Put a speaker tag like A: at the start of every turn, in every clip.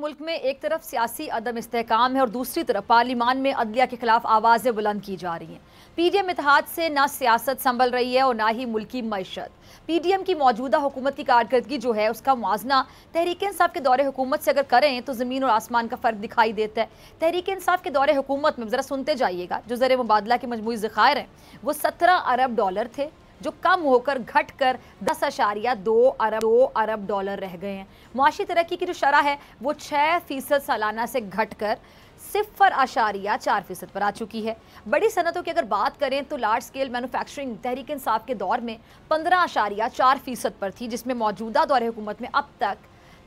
A: मुल्क में एक तरफ सियासी अदम इस्तेहकाम है और दूसरी तरफ पार्लिमान में अदलिया के खिलाफ आवाज़ें बुलंद की जा रही हैं। पीडीएम इत्तेहाद से ना सियासत संभल रही है और ना ही मुल्की मईशत। पीडीएम की मौजूदा हुकूमत की कारकर्दगी जो है उसका मुआवजना तहरीक इंसाफ के दौरे हुकूमत से अगर करें तो ज़मीन और आसमान का फ़र्क दिखाई देता है। तहरीक इंसाफ के दौरे हुकूमत में ज़रा सुनते जाइएगा, जो ज़र मुबादला के मजमूई ज़खायर हैं वो 17 अरब डॉलर थे, जो कम होकर घट कर 10.2 अरब डॉलर रह गए हैं। मुआशी तरक्की की जो शरह है वो 6% सालाना से घट कर 0.4% पर आ चुकी है। बड़ी सनतों की अगर बात करें तो large scale manufacturing Tehreek Insaf के दौर में 15.4% पर थी, जिसमें मौजूदा दौरे हुकूमत में अब तक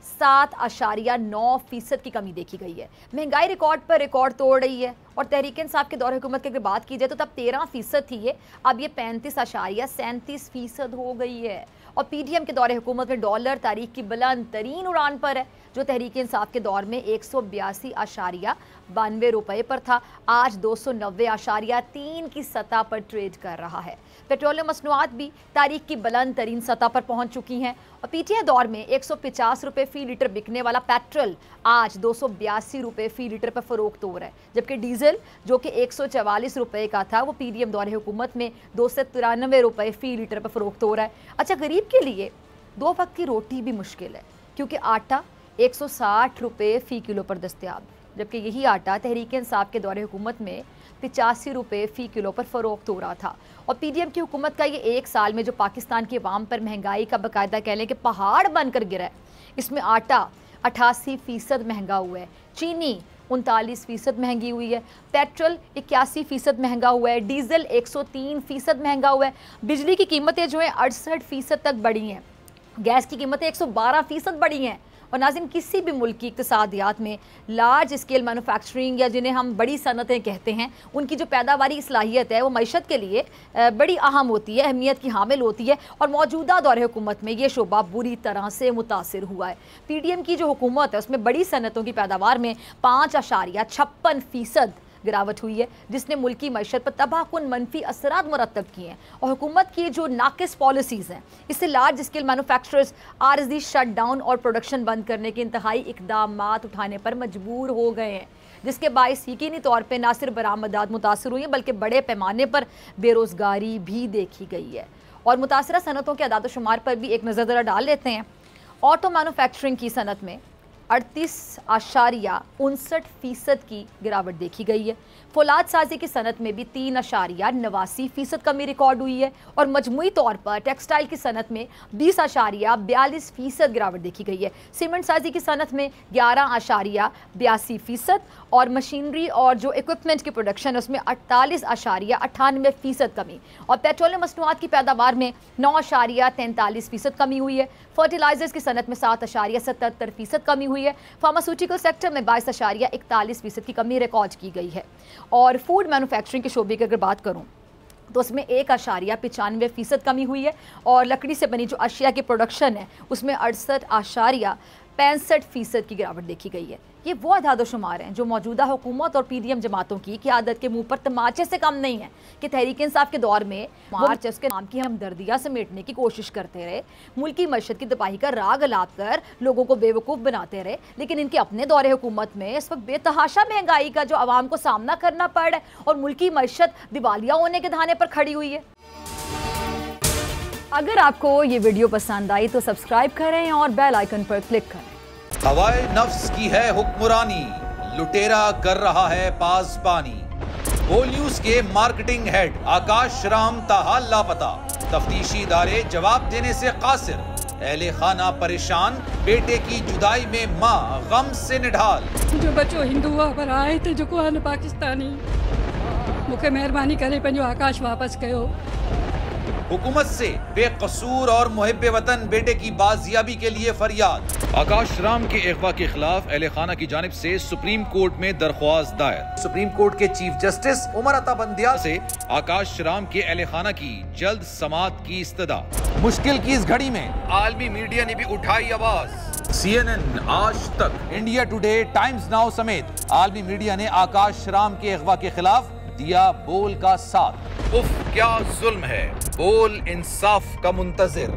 A: 7.9% की कमी देखी गई है। महंगाई रिकॉर्ड पर रिकॉर्ड तोड़ रही है और तहरीक इंसाफ के दौरे हुकूमत की अगर बात की जाए तो तब 13% थी ये, अब ये 35.37% हो गई है। और पीडीएम के दौरे हुकूमत में डॉलर तारीख की बुलंद तरीन उड़ान पर है, जो तहरीक इंसाफ के दौर में 182.92 रुपये पर था, आज 290.3 की सतह पर ट्रेड कर रहा है। पेट्रोलियम मसनूआत भी तारीख की बुलंद तरीन सतह पर पहुंच चुकी हैं और पीटीआई दौर में 150 रुपये फ़ी लीटर बिकने वाला पेट्रोल आज 282 रुपये फ़ी लीटर पर फ़रोख्त हो रहा है, जबकि डीजल जो कि 144 रुपये का था वो पीडीएम दौरे हुकूमत में 293 रुपये फ़ी लीटर पर फ़रोख्त हो रहा है। अच्छा, गरीब के लिए 2 वक्त की रोटी भी मुश्किल है क्योंकि आटा 160 रुपये फ़ी किलो पर दस्तयाब है, जबकि यही आटा तहरीक इंसाफ के दौरे हुकूमत में 85 रुपये फ़ी किलो पर फ़रोख्त हो रहा था। और पीडीएम की हुकूमत का ये एक साल में जो पाकिस्तान की अवाम पर महंगाई का बाकायदा कह लें कि पहाड़ बनकर गिरा है, इसमें आटा 88% महंगा हुआ है, चीनी 39% महंगी हुई है, पेट्रोल 81% महंगा हुआ है, डीजल 103% महंगा हुआ है, बिजली की कीमतें जो है 68% तक बढ़ी हैं, गैस की कीमतें 112% बढ़ी हैं। और नाज़रीन, किसी भी मुल्क की इक़्तिसादियात में लार्ज स्केल मैन्युफैक्चरिंग या जिन्हें हम बड़ी सनतें कहते हैं, उनकी जो पैदावारी सलाहियत है वो मईशत के लिए बड़ी अहम होती है, अहमियत की हामिल होती है और मौजूदा दौरे हुकूमत में ये शोबा बुरी तरह से मुतासिर हुआ है। पीडीएम की जो हुकूमत है उसमें बड़ी सनतों की पैदावार में 5.56% गिरावट हुई है, जिसने मुल्की मईशत पर तबाहकुन मनफी असरात मुरतब किए हैं। और हुकूमत की जो नाकिस पॉलिसीज़ हैं इससे लार्ज स्केल मैन्युफैक्चरर्स आर्जी शट डाउन और प्रोडक्शन बंद करने के इंतहाई इकदामात उठाने पर मजबूर हो गए हैं, जिसके बायस यकीनी तौर पर ना सिर्फ बरामदात मुतासर हुई हैं बल्कि बड़े पैमाने पर बेरोज़गारी भी देखी गई है। और मुतासरा सनतों के अदाद शुमार पर भी एक नज़र ज़रा डाल लेते हैं। ऑटो मैन्युफैक्चरिंग की सनत में 38.59% की गिरावट देखी गई है। फौलाद साजी की सनत में भी 3.89% कमी रिकॉर्ड हुई है और मजमूई तौर पर टेक्सटाइल की सनत में 20.42% गिरावट देखी गई है। सीमेंट साजी की सनत में 11.82% और मशीनरी और जो इक्विपमेंट की प्रोडक्शन है उसमें 48.98% कमी। और पेट्रोलियम मसनूआत की पैदावार में 9.43% कमी हुई है। फर्टिलाइजर्स की सनत में 7.77% कमी हुई है। फार्मास्यूटिकल सेक्टर में 22.41% की कमी रिकॉर्ड की गई है। और फूड मैन्युफैक्चरिंग के शोबे की अगर बात करूं तो उसमें 1.95% कमी हुई है और लकड़ी से बनी जो अशिया की प्रोडक्शन है उसमें 68.65% की गिरावट देखी गई है। ये वो अदाद शुमार हैं जो मौजूदा हुकूमत और पीडीएम जमातों की क़यादत के मुंह पर तमाचे से कम नहीं है कि तहरीक इंसाफ के दौर में मार्च उसके नाम की हमदर्दियाँ समेटने की कोशिश करते रहे, मुल्की मईशत की तबाही का राग अलाप कर लोगों को बेवकूफ़ बनाते रहे, लेकिन इनके अपने दौरे हुकूमत में इस वक्त बेतहाशा महंगाई का जो आवाम को सामना करना पड़ रहा है और मुल्की मईशत दिवालिया होने के धाने पर खड़ी हुई है। अगर आपको ये वीडियो पसंद आई तो सब्सक्राइब करें और बेल आइकन पर क्लिक करें।
B: हवाए नफ्स की है हुक्मरानी, लुटेरा कर रहा है पासबानी। बोल न्यूज के मार्केटिंग हेड आकाश राम ताहाल लापता, तफ्तीशी इदारे जवाब देने से कासिर, अहले खाना परेशान, बेटे की जुदाई में माँ गम से निढाल।
C: जो बच्चो हिंदू पर आए थे जो को पाकिस्तानी, मुझे मेहरबानी करे पंहिंजो आकाश वापस कयो।
B: हुकूमत से बेकसूर और मुहिब्बे वतन बेटे की बाजियाबी के लिए फरियाद। आकाश राम के अगवा के खिलाफ अहले खाना की जानिब से सुप्रीम कोर्ट में दरख्वास्त दायर। सुप्रीम कोर्ट के चीफ जस्टिस उमर अता बंदियाल से आकाश राम के अहले खाना की जल्द समाअत की इस्तदा। मुश्किल की इस घड़ी में आलमी मीडिया ने भी उठाई आवाज। CNN, आज तक, इंडिया टुडे, टाइम्स नाउ समेत आलमी मीडिया ने आकाश राम के अगवा के खिलाफ दिया बोल का साथ। उफ, क्या जुल्म है, बोल इंसाफ का मुंतजिर।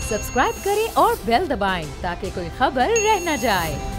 D: सब्सक्राइब करें और बेल दबाएं ताकि कोई खबर रह न जाए।